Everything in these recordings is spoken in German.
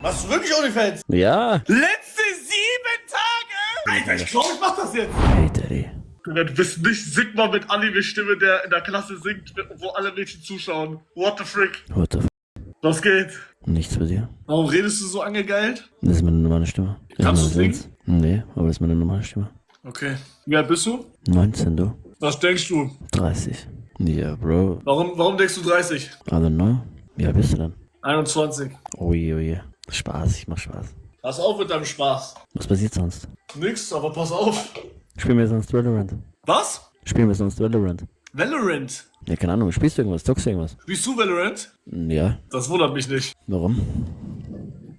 Machst du wirklich OnlyFans? Ja. Letzte 7 Tage? Alter, ich glaube, ich mach das jetzt. Hey, Daddy. Du bist nicht Sigma mit Anime-Stimme, der in der Klasse singt, wo alle Mädchen zuschauen. What the frick? What the f***? Was geht? Nichts bei dir. Warum redest du so angegeilt? Das ist meine normale Stimme. Kannst du singen? singen? Nee, aber das ist meine normale Stimme. Okay. Wie alt bist du? 19, du? Was denkst du? 30. Ja, Bro. Warum denkst du 30? I don't know. Wie alt bist du denn? 21. Oh je, oh je. Spaß, ich mach Spaß. Pass auf mit deinem Spaß. Was passiert sonst? Nix, aber pass auf. Spielen wir sonst Valorant? Was? Spielen wir sonst Valorant? Valorant. Ja, keine Ahnung. Spielst du irgendwas? Zockst du irgendwas? Spielst du Valorant? Ja. Das wundert mich nicht. Warum?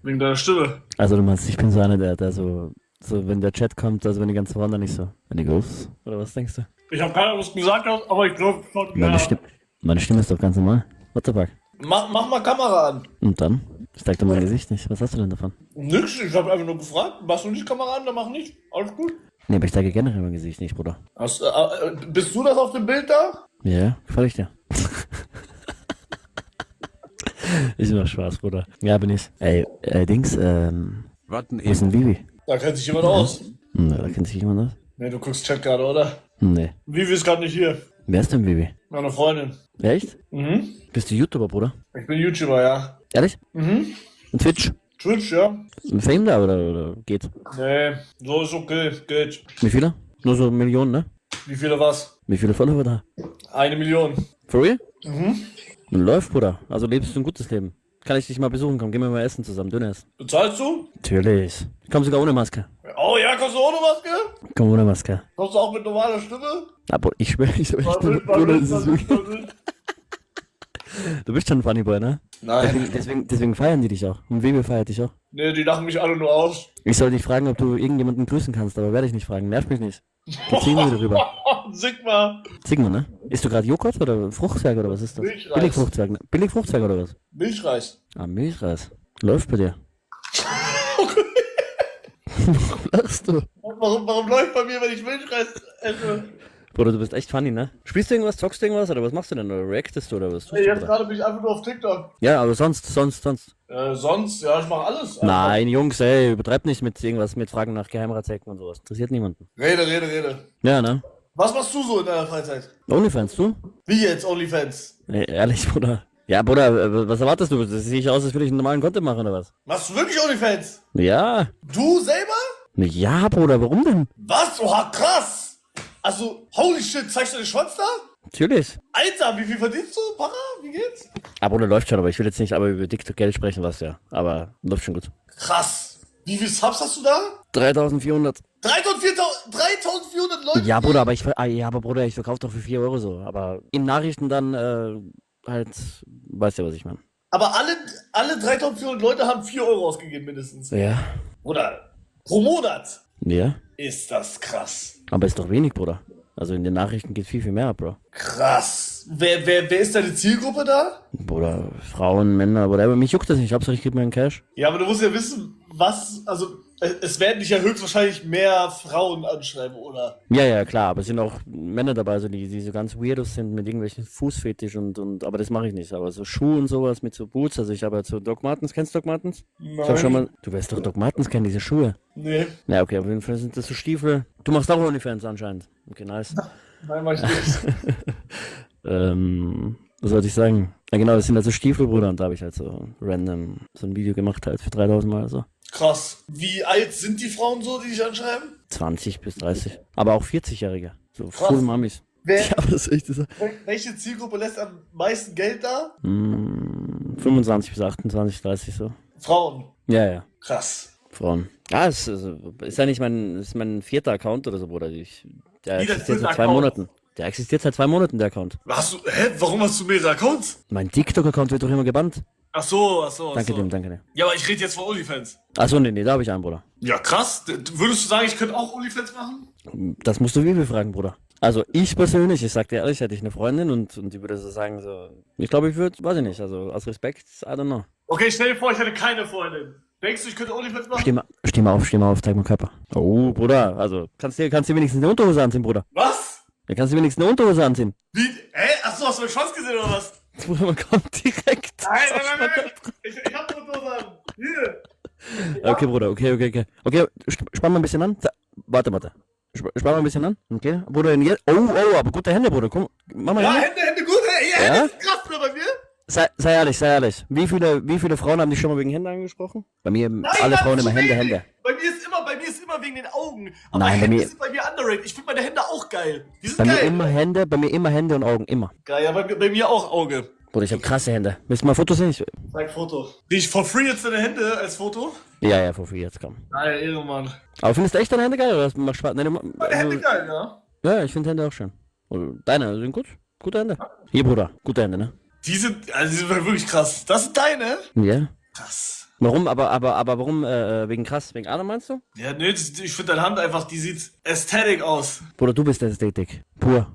Wegen deiner Stimme. Also du meinst, ich bin so einer, der so wenn der Chat kommt, also wenn die ganzen Frauen dann nicht so. Wenn die Ghosts? Oder was denkst du? Ich habe keine Ahnung, was du gesagt hast, aber ich glaube schon. Meine Stimme ist doch ganz normal. What the fuck? Mach mal Kamera an. Und dann? Ich zeig dir mein Gesicht nicht. Was hast du denn davon? Nix, ich habe einfach nur gefragt. Machst du nicht Kamera an, dann mach nicht. Alles gut. Nee, aber ich zeige generell mein Gesicht nicht, Bruder. Bist du das auf dem Bild da? Ja, gefällt ich dir. Ich mach Spaß, Bruder. Ja, bin ich. Ey, Dings, Warten wo ist denn Vivi? Da kennt sich jemand aus. Na, da kennt sich jemand aus? Nee, du guckst Chat gerade, oder? Nee. Vivi ist gerade nicht hier. Wer ist denn Vivi? Meine Freundin. Echt? Mhm. Bist du YouTuber, Bruder? Ich bin YouTuber, ja. Ehrlich? Mhm. Und Twitch? Twitch, ja. Ein Fame da oder geht? Nee, so ist okay. Geht. Wie viele? Nur so Millionen, ne? Wie viele was? Wie viele Follower da? 1 Million. For real? Mhm. Läuft, Bruder. Also lebst du ein gutes Leben. Kann ich dich mal besuchen? Komm, gehen wir mal essen zusammen. Döner essen. Bezahlst du? Natürlich. Ich komm sogar ohne Maske. Oh ja, kommst du ohne Maske? Komm ohne Maske. Kommst du auch mit normaler Stimme? Aber ich schwöre, ich Was Bruder, das ist wirklich- Du bist schon ein Funny Boy, ne? Nein. Deswegen feiern die dich auch. Und Vivi feiert dich auch. Nee, die lachen mich alle nur aus. Ich soll dich fragen, ob du irgendjemanden grüßen kannst, aber werde ich nicht fragen. Nerv mich nicht. Wir ziehen wieder rüber. Sigma. Sigma, ne? Isst du gerade Joghurt oder Fruchtzwerg oder was ist das? Milchreis. Billigfruchtzwerg, ne? Billigfruchtzwerg oder was? Milchreis. Ah, Milchreis. Läuft bei dir. Warum lachst du? Warum läuft bei mir, wenn ich Milchreis esse? Bruder, du bist echt funny, ne? Spielst du irgendwas, zockst du irgendwas oder was machst du denn? Oder reactest du oder was tust Nee, du, jetzt Bruder? gerade bin ich einfach nur auf TikTok. Ja, aber sonst. Sonst, ja, ich mache alles. Nein, Jungs, ey, übertreib nicht mit irgendwas, mit Fragen nach Geheimratsecken und sowas. Interessiert niemanden. Rede. Ja, ne? Was machst du so in deiner Freizeit? Onlyfans, du? Wie jetzt, OnlyFans? Nee, ehrlich, Bruder. Ja, Bruder, was erwartest du? Das sehe ich aus, als würde ich einen normalen Content machen, oder was? Machst du wirklich OnlyFans? Ja. Du selber? Ja, Bruder, warum denn? Was? Oha, krass! Also, holy shit, zeigst du den Schwanz da? Natürlich. Alter, wie viel verdienst du, Para? Wie geht's? Ah, Bruder, läuft schon, aber ich will jetzt nicht aber über dick Geld sprechen, was ja. Aber läuft schon gut. Krass. Wie viel Subs hast du da? 3400. 3400 Leute? Ja, Bruder, aber Bruder, ich verkaufe doch für 4 Euro so. Aber in Nachrichten dann, halt, weißt ja, was ich meine. Aber alle 3400 Leute haben 4 Euro ausgegeben mindestens. Ja. Oder pro Monat. Ja. Ist das krass. Aber ist doch wenig, Bruder. Also in den Nachrichten geht viel mehr ab, Bro. Krass. Wer ist deine Zielgruppe da? Bruder, Frauen, Männer, whatever. Mich juckt das nicht. Hauptsache ich gebe mir einen Cash. Ja, aber du musst ja wissen, es werden dich ja höchstwahrscheinlich mehr Frauen anschreiben, oder? Ja, klar, aber es sind auch Männer dabei, so die so ganz weirdos sind mit irgendwelchen Fußfetisch und aber das mache ich nicht. Aber so Schuhe und sowas mit so Boots, also ich habe halt so Doc Martens, kennst du Doc Martens? Nein. Ich habe schon mal, du wirst doch Doc Martens kennen, diese Schuhe. Nee, Ja, okay, auf jeden Fall sind das so Stiefel. Du machst auch OnlyFans anscheinend. Okay, nice. nein, mach ich nicht. Was sollte ich sagen? Ja genau, das sind halt so Stiefel, Bruder, und da habe ich halt so random so ein Video gemacht halt für 3000 Mal so. Krass. Wie alt sind die Frauen so, die dich anschreiben? 20 bis 30. Aber auch 40-Jährige. So Krass. full Mamis. Wer, Ja, aber das ist echt so. welche Zielgruppe lässt am meisten Geld da? 25 bis 28, 30 so. Frauen. Ja. Krass. Frauen. Ja, ist ja nicht ist mein 4. Account oder so, Bruder. Der Wie dein existiert 4. seit 2 Account? Monaten. Der existiert seit 2 Monaten, der Account. Warum hast du mehrere Accounts? Mein TikTok-Account wird doch immer gebannt. Ach so. Danke dem. Ja, aber ich rede jetzt von OnlyFans. Achso, nee, da habe ich einen, Bruder. Ja, krass. Würdest du sagen, ich könnte auch OnlyFans machen? Das musst du Vivi fragen, Bruder. Also ich persönlich, ich sag dir ehrlich, hätte ich eine Freundin und die würde so sagen, so, ich glaube, ich würde, weiß ich nicht, also aus Respekt, I don't know. Okay, stell dir vor, ich hätte keine Freundin. Denkst du, ich könnte OnlyFans machen? Steh mal auf, zeig mal Körper. Oh, Bruder, also kannst dir wenigstens eine Unterhose anziehen, Bruder. Was? Ja, kannst du wenigstens eine Unterhose anziehen. Wie? Achso, hast du meinen Schwanz gesehen oder was? Bruder, man kommt direkt. Nein. Ich hab eine Unterhose an. Hier. Okay, Bruder, okay. Okay, spann mal ein bisschen an. Warte. Spann mal ein bisschen an. Okay, Bruder, jetzt. Oh, aber gute Hände, Bruder. Komm, mach mal Ja, Hände. Hände gut, hey, Ja? Hände ist krass, ne, bei mir? Sei ehrlich. Wie viele Frauen haben dich schon mal wegen Hände angesprochen? Bei mir alle Mann, Frauen zu immer Hände, wenig. Hände. Bei mir ist immer wegen den Augen. Aber Nein, bei Hände mir- sind bei mir underrated. Ich finde meine Hände auch geil. Die sind Bei mir geil. immer Hände, und Augen, immer. Geil, ja, bei mir auch Auge. Bruder, ich habe krasse Hände. Willst du mal Fotos sehen? Sag Foto. Krieg ich for free jetzt deine Hände als Foto? Ja, for free, jetzt komm. Geil, Ehrenmann. Aber findest du echt deine Hände geil oder macht Spaß? Nein, Meine Hände geil, ja. Ja, ich finde Hände auch schön. Und deine sind gut. Gute Hände. Hier, Bruder, gute Hände, ne? Die sind wirklich krass. Das sind deine? Ja. Krass. Warum, aber warum, wegen krass? Wegen Adam meinst du? Ja, nö, ich finde deine Hand einfach, die sieht ästhetisch aus. Bruder, du bist Ästhetik. Pur.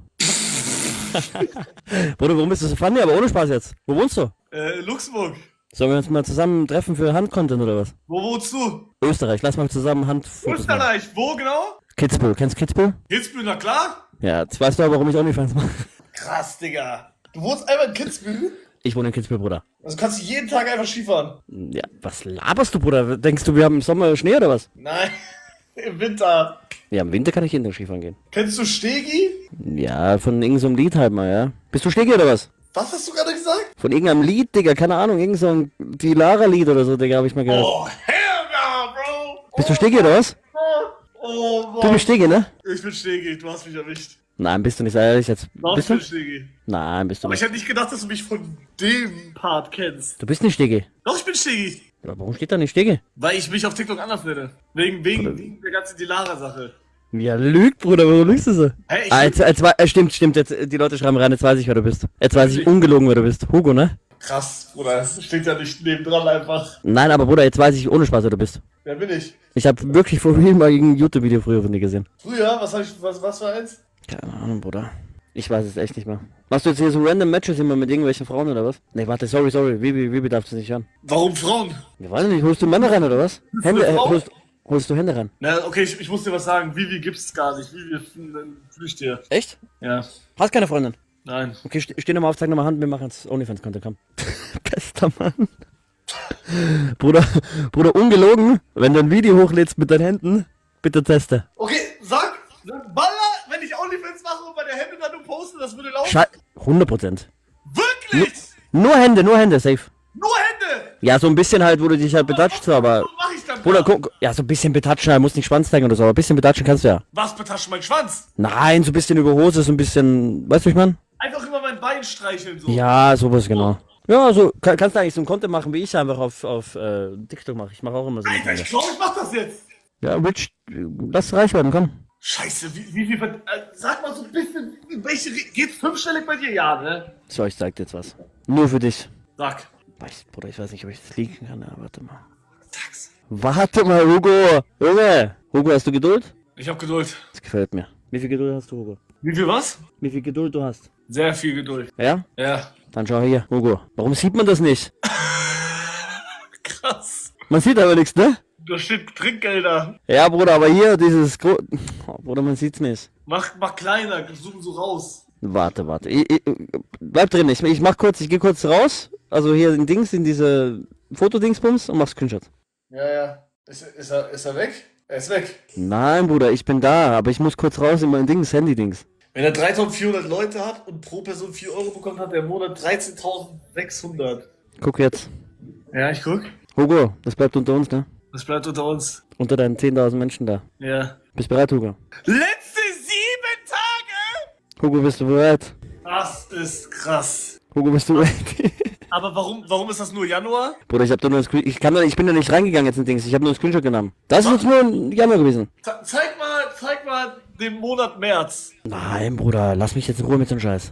Bruder, warum bist du so funny? Aber ohne Spaß jetzt. Wo wohnst du? Luxemburg. Sollen wir uns mal zusammen treffen für Handcontent oder was? Wo wohnst du? Österreich, lass mal zusammen Handfotos machen. Österreich. Wo genau? Kitzbühel, kennst du Kitzbühel? Kitzbühel, na klar. Ja, jetzt weißt du aber, warum ich OnlyFans mache. Krass, Digga. Du wohnst einfach in Kitzbühel? Ich wohne in Kitzbühel, Bruder. Also kannst du jeden Tag einfach Skifahren? Ja, was laberst du, Bruder? Denkst du, wir haben im Sommer Schnee oder was? Nein, im Winter. Ja, im Winter kann ich jeden Tag Skifahren gehen. Kennst du Stegi? Ja, von irgendeinem so Lied halt mal, ja. Bist du Stegi oder was? Was hast du gerade gesagt? Von irgendeinem Lied, Digga, keine Ahnung, irgend so ein Die Lara-Lied oder so, Digga, hab ich mal gehört. Oh, hell no, Bro. Bist du Stegi oder was? Oh, Du Mann. bist Stegi, ne? Ich bin Stegi, du hast mich erwischt. Nein, bist du nicht, sei ehrlich jetzt. Doch, ich Bist du? bin Stegi. Nein, bist du Aber ich nicht. hätte nicht gedacht, dass du mich von dem Part kennst. Du bist nicht Stegi. Doch, ich bin Stegi. Aber warum steht da nicht Stegi? Weil ich mich auf TikTok anders nenne. Wegen der ganzen Dilara-Sache. Ja, lügt, Bruder, warum lügst du so? Hey, Stimmt, jetzt, die Leute schreiben rein, jetzt weiß ich, wer du bist. Jetzt weiß ich ungelogen, wer du bist. Hugo, ne? krass, Bruder. Das steht ja nicht nebendran einfach. Nein, aber Bruder, jetzt weiß ich ohne Spaß, wer du bist. Wer bin ich? Ich habe wirklich vor real mal ein YouTube-Video früher von dir gesehen. Früher? Was war eins? Keine Ahnung, Bruder. Ich weiß es echt nicht mehr. Machst du jetzt hier so random Matches immer mit irgendwelchen Frauen oder was? Nee, warte, sorry. Wie darfst du nicht hören? Warum Frauen? Ich weiß nicht, holst du Männer rein oder was? Hände, eine Frau? holst du Hände rein? Na, okay, ich muss dir was sagen. Vivi gibt's gar nicht. Vivi fühle ich dir. Echt? Ja. Hast keine Freundin? Nein. Okay, steh nochmal auf, zeig nochmal Hand, wir machen jetzt OnlyFans-Content, komm. Bester Mann. Bruder, ungelogen, wenn du ein Video hochlädst mit deinen Händen, bitte teste. Okay, sag Baller, wenn ich OnlyFans mache und meine Hände dann nur poste, das würde laufen. 100%. Wirklich? Nur Hände, safe. Nur Hände? Ja, so ein bisschen halt, wo du dich halt betatscht, so, aber... Was mach ich dann Bruder, da? guck, ja, so ein bisschen betatschen, halt, musst nicht Schwanz zeigen oder so, aber ein bisschen betatschen kannst du ja. Was betatscht mein Schwanz? Nein, so ein bisschen über Hose, so ein bisschen, weißt du, ich mein? Einfach über mein Bein streicheln so. Ja, sowas, genau. Ja, so, kannst du eigentlich so einen Content machen, wie ich einfach auf TikTok mache. Ich mache auch immer so. Alter, ich glaube, ich mach das jetzt. Ja, Rich, lass reich werden, komm. Scheiße, wie viel sag mal so ein bisschen, geht's fünfstellig bei dir? Ja, ne? So, ich zeig dir jetzt was. Nur für dich. Sag. Bruder, ich weiß nicht, ob ich das liegen kann, aber warte mal. Sag's. Warte mal, Hugo! Junge! Hugo, hast du Geduld? Ich hab Geduld. Das gefällt mir. Wie viel Geduld hast du, Hugo? Wie viel was? Wie viel Geduld du hast? Sehr viel Geduld. Ja? Ja. Dann schau hier, Hugo. Warum sieht man das nicht? Krass. Man sieht aber nichts, ne? Da steht Trinkgelder. Ja, Bruder, aber hier dieses oh, Bruder, man sieht's nicht. Mach kleiner, zoom so raus. Warte. Bleib drin, ich geh kurz raus. Also hier in Dings, in diese Fotodingsbums und mach Screenshot. Ja. Ist er weg? Er ist weg. Nein, Bruder, ich bin da, aber ich muss kurz raus in mein Dings, Handy-Dings. Wenn er 3.400 Leute hat und pro Person 4 Euro bekommt, hat er im Monat 13.600. Guck jetzt. Ja, ich guck. Hugo, das bleibt unter uns, ne? Das bleibt unter uns. Unter deinen 10.000 Menschen da. Ja. Bist bereit, Hugo? Letzte 7 Tage? Hugo, bist du bereit? Das ist krass. Hugo, bist du ready? Aber warum ist das nur Januar? Bruder, ich hab da nur ein Screenshot. Ich bin da nicht reingegangen jetzt in Dings. Ich habe nur ein Screenshot genommen. Das ist jetzt nur ein Januar gewesen. Zeig mal den Monat März. Nein, Bruder, lass mich jetzt in Ruhe mit dem Scheiß.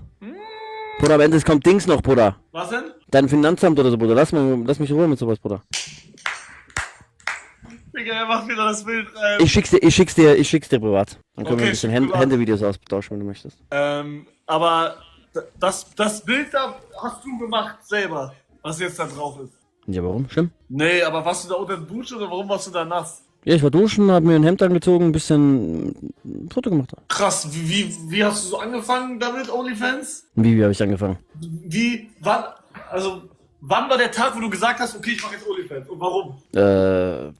Bruder, am Ende kommt Dings noch, Bruder. Was denn? Dein Finanzamt oder so, Bruder. Lass mich in Ruhe mit sowas, Bruder. Digga, er macht wieder das Bild rein. Ich schick's dir privat. Dann können wir Okay, ein bisschen schick privat. Händevideos austauschen, wenn du möchtest. Aber das Bild da hast du gemacht selber, was jetzt da drauf ist. Ja, warum? Schlimm? Nee, aber warst du da unter der Dusche oder warum warst du da nass? Ja, ich war duschen, hab mir ein Hemd angezogen, ein bisschen Foto gemacht. Krass, wie hast du so angefangen damit, OnlyFans? Wie habe ich angefangen? Wann war der Tag, wo du gesagt hast, okay, ich mache jetzt OnlyFans und warum?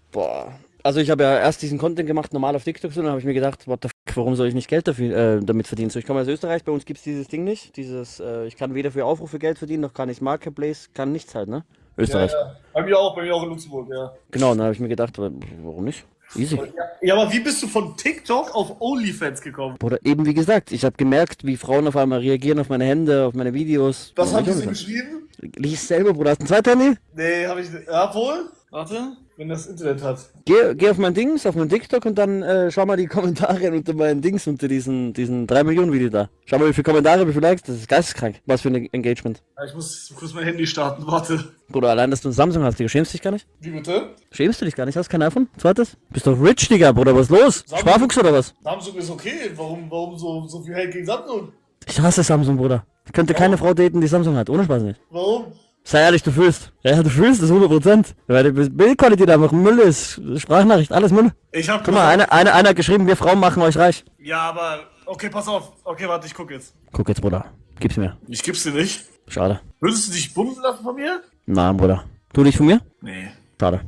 Also ich habe ja erst diesen Content gemacht, normal auf TikTok, so, dann habe ich mir gedacht, what the fuck, warum soll ich nicht Geld dafür, damit verdienen? So, ich komme aus Österreich, bei uns gibt es dieses Ding nicht, ich kann weder für Aufrufe Geld verdienen, noch kann ich Marketplace, kann nichts halt, ne? Österreich. Ja. Bei mir auch in Luxemburg, ja. Genau, dann habe ich mir gedacht, warum nicht? Easy. Ja, aber wie bist du von TikTok auf OnlyFans gekommen? Oder eben wie gesagt, ich habe gemerkt, wie Frauen auf einmal reagieren auf meine Hände, auf meine Videos. Was Ja, haben die ich so auch geschrieben? Lies selber, Bruder. Hast du ein zweites Handy? Nee, hab ich nicht. Ja, wohl? Warte, wenn das Internet hat. Geh auf mein Dings, auf mein TikTok und dann schau mal die Kommentare unter meinen Dings, unter diesen 3 Millionen Video da. Schau mal, wie viele Kommentare, wie viele Likes, das ist geisteskrank. Was für ein Engagement. Ja, ich muss kurz mein Handy starten, warte. Bruder, allein, dass du ein Samsung hast, Digga, schämst dich gar nicht? Wie bitte? Schämst du dich gar nicht? Hast kein iPhone? Zweites? Bist doch rich, Digga, Bruder, was ist los? Samsung- Sparfuchs oder was? Samsung ist okay. Warum so viel Hate gegen Samsung? Ich hasse Samsung, Bruder. Ich könnte keine Frau daten, die Samsung hat, ohne Spaß nicht. Warum? Sei ehrlich, du fühlst. Ja, du fühlst es 100%. Weil die Bildqualität einfach Müll ist. Sprachnachricht, alles Müll. Ich hab Guck mal, einer hat geschrieben, wir Frauen machen euch reich. Ja, aber. Okay, pass auf. Okay, warte, ich guck jetzt. Guck jetzt, Bruder. Gib's mir. Ich gib's dir nicht. Schade. Würdest du dich bumsen lassen von mir? Nein, Bruder. Du dich von mir? Nee. Schade.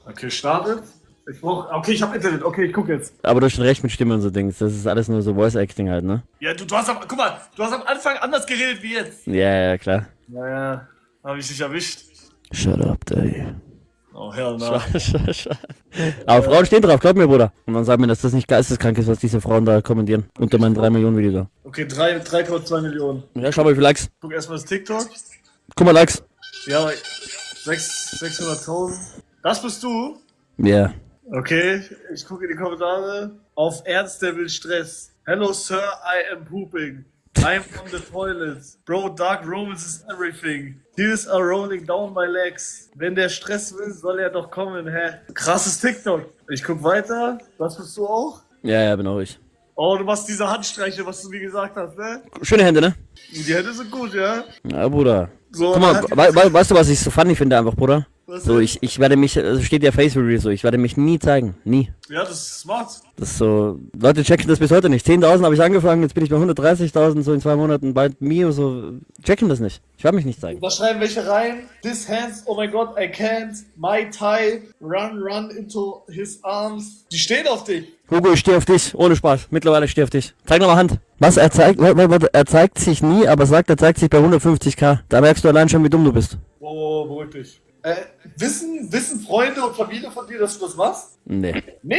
Okay, startet. Okay, ich hab Internet. Okay, ich guck jetzt. Aber du hast schon recht mit Stimme und so Dings. Das ist alles nur so Voice-Acting halt, ne? Ja, du hast guck mal, du hast am Anfang anders geredet wie jetzt. Ja, klar. Naja, hab ich dich erwischt. Shut up, Daddy. Oh, hell no. Aber Frauen stehen drauf, glaub mir, Bruder. Und dann sagen mir, dass das nicht geisteskrank ist, was diese Frauen da kommentieren. Unter meinen 3 Millionen Video da. Okay, 3,2 Millionen. Ja, schau mal, wie viele Likes. Guck erstmal das TikTok. Guck mal, Likes. Ja, aber 600.000. Das bist du? Ja. Okay, ich gucke in die Kommentare. Auf Ernst, der will Stress. Hello, Sir, I am pooping. I'm on the toilet. Bro, dark romance is everything. Tears are rolling down my legs. Wenn der Stress will, soll er doch kommen, hä? Krasses TikTok. Ich guck weiter. Das bist du auch? Ja, bin auch ich. Oh, du machst diese Handstreiche, was du mir gesagt hast, ne? Schöne Hände, ne? Die Hände sind gut, ja? Ja, Bruder. So, Guck mal, weißt du, was ich so funny finde einfach, Bruder? Was So, denn? ich werde mich, also steht ja Face Reveal so, ich werde mich nie zeigen. Nie. Ja, das ist smart. Das ist so, Leute checken das bis heute nicht. 10.000 habe ich angefangen, jetzt bin ich bei 130.000, so in 2 Monaten, bald Mio, so, checken das nicht. Ich werde mich nicht zeigen. Da schreiben welche rein. This hands, oh my god, I can't. My type, run into his arms. Die stehen auf dich. Hugo, ich stehe auf dich, ohne Spaß. Mittlerweile stehe auf dich. Zeig nochmal Hand. Was, er zeigt, warte, er zeigt sich nie, aber sagt, er zeigt sich bei 150k. Da merkst du allein schon, wie dumm du bist. Oh, beruhig dich. Wissen Freunde und Familie von dir, dass du das machst? Nee. Nee?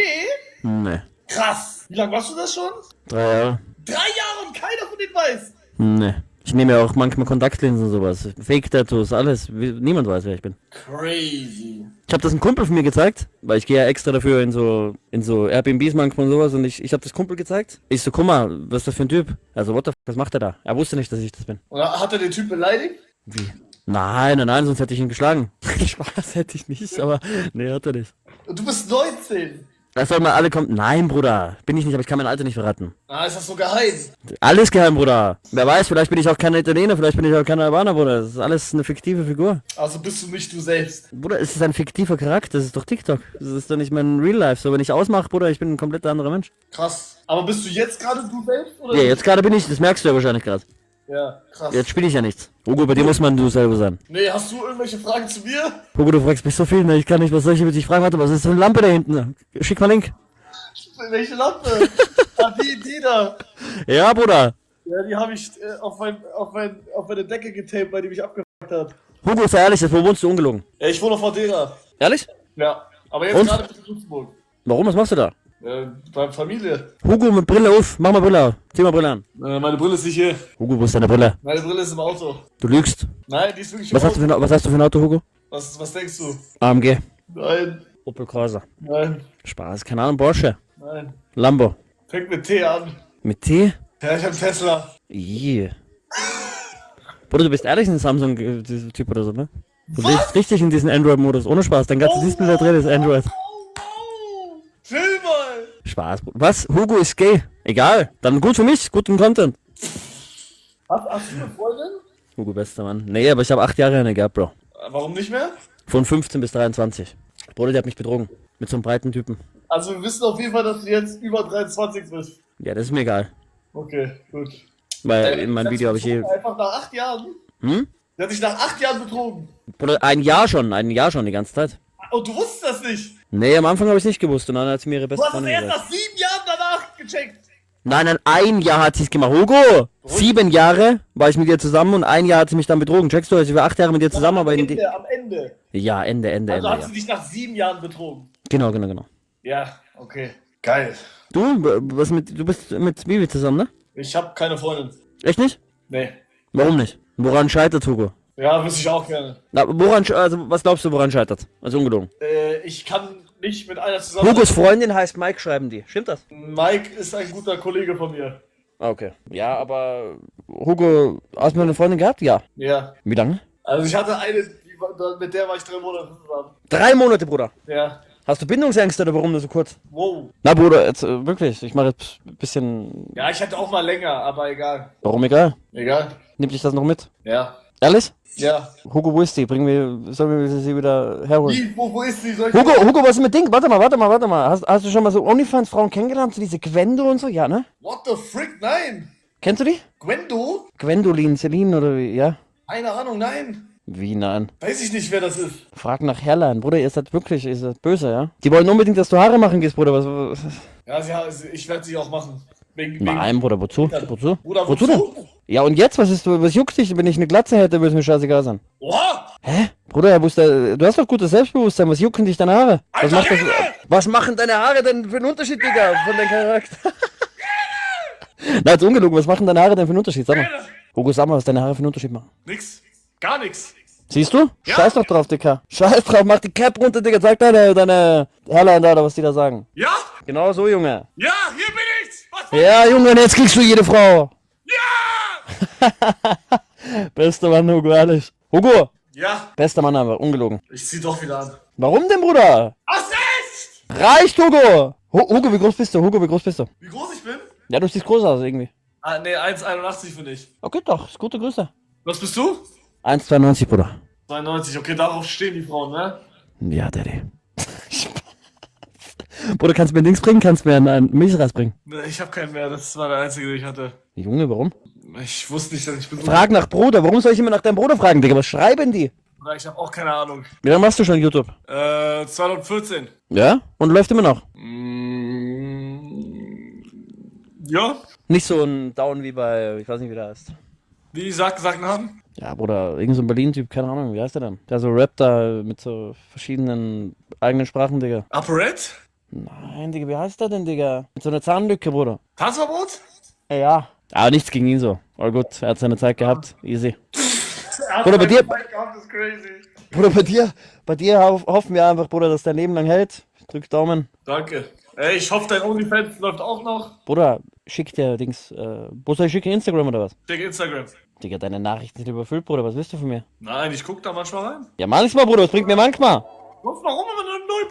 Nee. Krass. Wie lange machst du das schon? 3 Jahre? 3 Jahre und keiner von denen weiß. Nee. Ich nehme ja auch manchmal Kontaktlinsen und sowas. Fake-Tattoos, alles. Niemand weiß, wer ich bin. Crazy. Ich habe das einem Kumpel von mir gezeigt, weil ich gehe ja extra dafür in so Airbnbs manchmal und sowas und ich habe das Kumpel gezeigt. Ich so, guck mal, was ist das für ein Typ? Also, what the fuck, was macht er da? Er wusste nicht, dass ich das bin. Und hat er den Typ beleidigt? Wie? Nein, sonst hätte ich ihn geschlagen. Spaß hätte ich nicht, aber nee, hat er nicht. Und du bist 19. Das soll mal alle kommen. Nein, Bruder, bin ich nicht, aber ich kann mein Alter nicht verraten. Ah, ist das so geheim? Alles geheim, Bruder. Wer weiß, vielleicht bin ich auch kein Italiener, vielleicht bin ich auch kein Albaner, Bruder. Das ist alles eine fiktive Figur. Also bist du nicht du selbst. Bruder, es ist ein fiktiver Charakter, das ist doch TikTok. Das ist doch nicht mein Real Life. So, wenn ich ausmache, Bruder, ich bin ein komplett anderer Mensch. Krass. Aber bist du jetzt gerade du selbst? Oder? Ja, jetzt gerade bin ich, das merkst du ja wahrscheinlich gerade. Ja, krass. Jetzt spiele ich ja nichts. Hugo, bei dir muss man du selber sein. Nee, hast du irgendwelche Fragen zu mir? Hugo, du fragst mich so viel, ne? Ich kann nicht, was soll ich dich fragen? Warte, was ist so eine Lampe da hinten? Schick mal Link. Welche Lampe? Ah, die da. Ja, Bruder. Ja, die habe ich auf meine Decke getaped, weil die mich abgefuckt hat. Hugo, sei ehrlich, wo wohnst du ungelogen? Ja, ich wohne auf Madeira. Ehrlich? Ja. Aber jetzt Und? gerade bin ich in Luxemburg. Warum, was machst du da? Bei Familie. Hugo, mit Brille auf. Mach mal Brille auf. Zieh mal Brille an. Meine Brille ist nicht hier. Hugo, wo ist deine Brille? Meine Brille ist im Auto. Du lügst. Nein, die ist wirklich Was im hast, Auto. was hast du für ein Auto, Hugo? Was denkst du? AMG. Nein, Opel Corsa. nein, Spaß, keine Ahnung, Porsche. nein. Lambo. Fängt mit T an. Mit T? Ja, ich hab Tesla. Yeah. Bruder, du bist ehrlich ein Samsung-Typ oder so, ne? Du lebst richtig in diesen Android-Modus. Ohne Spaß, dein ganzes Display da drin ist Android. Oh, chill mal. Spaß, Bruder. Was? Hugo ist gay. Egal. Dann gut für mich, guten Content. Hast du eine Freundin? Hugo, bester Mann. Nee, aber ich habe 8 Jahre eine gehabt, Bro. Warum nicht mehr? Von 15 bis 23. Bruder, der hat mich betrogen. Mit so einem breiten Typen. Also wir wissen auf jeden Fall, dass du jetzt über 23 bist. Ja, das ist mir egal. Okay, gut. Weil in meinem Video habe ich hier... Einfach nach 8 Jahren? Hm? Der hat dich nach 8 Jahren betrogen. Bruder, ein Jahr schon, die ganze Zeit. Und du wusstest das nicht. Nee, am Anfang habe ich nicht gewusst und dann hat sie mir ihre Du beste hast es Freundin erst gesagt. nach 7 Jahren danach gecheckt. Nein, ein Jahr hat sie es gemacht. Hugo! 7 Jahre war ich mit ihr zusammen und ein Jahr hat sie mich dann betrogen. Checkst du, also ich war 8 Jahre mit ihr zusammen, aber in die... Am Ende. Ja, Ende, Also hat ja. sie dich nach 7 Jahren betrogen. Genau. Ja, okay. Geil. Du, du bist mit Bibi zusammen, ne? Ich habe keine Freundin. Echt nicht? Nee. Warum nicht? Woran scheitert Hugo? Ja, wüsste ich auch gerne. Na, also was glaubst du, woran scheitert? Also ungelogen. Ich kann nicht mit einer zusammen. Hugos Freundin heißt Mike, schreiben die. Stimmt das? Mike ist ein guter Kollege von mir. Ah, okay. Ja, aber Hugo, hast du mal eine Freundin gehabt? Ja. Ja. Wie lange? Also ich hatte eine, mit der war ich 3 Monate zusammen. 3 Monate, Bruder. Ja. Hast du Bindungsängste oder warum nur so kurz? Wow. Na, Bruder, jetzt wirklich, ich mache jetzt ein bisschen... Ja, ich hatte auch mal länger, aber egal. Warum egal? Egal. Nimm dich das noch mit? Ja. Ehrlich? Ja. Hugo, wo ist die? Sollen wir sie wieder herholen? Wie? Wo ist die? Soll ich Hugo, was ist mit Ding? Warte mal. Hast du schon mal so OnlyFans-Frauen kennengelernt? So diese Gwendo und so? Ja, ne? What the frick? Nein. Kennst du die? Gwendo? Gwendolin, Celine oder wie? Ja? Keine Ahnung, nein. Wie, nein? Weiß ich nicht, wer das ist. Frag nach Herrlein. Bruder, ihr seid wirklich, ihr seid böse, ja? Die wollen unbedingt, dass du Haare machen gehst, Bruder. Was? Ja, ich werde sie auch machen. Nein, Bruder, wozu? Wozu? Bruder, Wozu denn? Ja, und jetzt? Was juckt dich? Wenn ich eine Glatze hätte, würde es mir scheißegal sein. Oha! Hä? Bruder, du hast doch gutes Selbstbewusstsein. Was jucken dich deine Haare? Was machen deine Haare denn für einen Unterschied, Digga, von deinem Charakter? Na, jetzt ungelogen. Was machen deine Haare denn für einen Unterschied? Sag mal. Hugo, sag mal, was deine Haare für einen Unterschied machen. Nix. Gar nix. Siehst du? Ja. Scheiß doch drauf, Dicker. Scheiß drauf, mach die Cap runter, Digga. Zeig deine Herrlein da, oder was die da sagen. Ja? Genau so, Junge. Ja, hier bin ich! Was? Ja, Junge, und jetzt kriegst du jede Frau. Ja! Bester Mann, Hugo, ehrlich. Hugo, Ja, bester Mann einfach, ungelogen. ich zieh doch wieder an. Warum denn, Bruder? Was echt? Reicht, Hugo! Hugo, wie groß bist du? Hugo, wie groß bist du? Wie groß ich bin? Ja, du siehst groß aus, irgendwie. Ah, nee, 1,81 bin ich. Okay, doch, ist gute Größe. Was bist du? 1,92, Bruder. 92, okay, darauf stehen die Frauen, ne? Ja, Daddy. Bruder, kannst du mir Dings bringen? Kannst du mir einen Milchreis bringen? Nee, ich hab keinen mehr, das war der einzige, den ich hatte. Junge, warum? Ich wusste nicht, dass ich bin. Frag nach Bruder. Warum soll ich immer nach deinem Bruder fragen, Digga? Was schreiben die? Ich hab auch keine Ahnung. Wie lange machst du schon YouTube? 2014. Ja? Und läuft immer noch? Ja? Nicht so ein Down wie bei, ich weiß nicht, wie der heißt. Wie sagen haben? Ja, Bruder, irgend so ein Berlin-Typ, keine Ahnung, wie heißt der denn? Der so rappt da mit so verschiedenen eigenen Sprachen, Digga. ApoRed? Nein, Digga, wie heißt der denn, Digga? Mit so einer Zahnlücke, Bruder. Tanzverbot? Ja. Aber nichts gegen ihn so. All gut, er hat seine Zeit gehabt. Easy. Oder bei dir- Das ist crazy. Bruder, bei dir hoffen wir einfach, Bruder, dass dein Leben lang hält. Drück Daumen. Danke. Ey, ich hoffe, dein OnlyFans läuft auch noch. Bruder, schick dir Dings, wo soll ich schicken? Instagram oder was? Check Instagram. Digga, deine Nachrichten sind überfüllt, Bruder, was willst du von mir? Nein, ich guck da manchmal rein. Ja, manchmal, Bruder, was bringt mir manchmal? Warum immer eine neue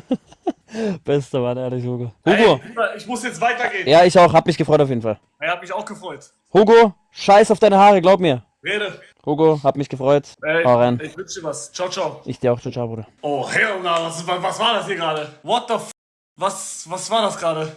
Bude? Bester Mann, ehrlich, Hugo. Ey, Hugo! ich muss jetzt weitergehen. Ja, ich auch, hab mich gefreut auf jeden Fall. Er hat mich auch gefreut. Hugo, scheiß auf deine Haare, glaub mir. Rede. Hugo, hab mich gefreut. Ey, Hau rein. ich wünsche dir was. Ciao, ciao. Ich dir auch, ciao, ciao, Bruder. Oh, hell no, was war das hier gerade? What the f... Was war das gerade?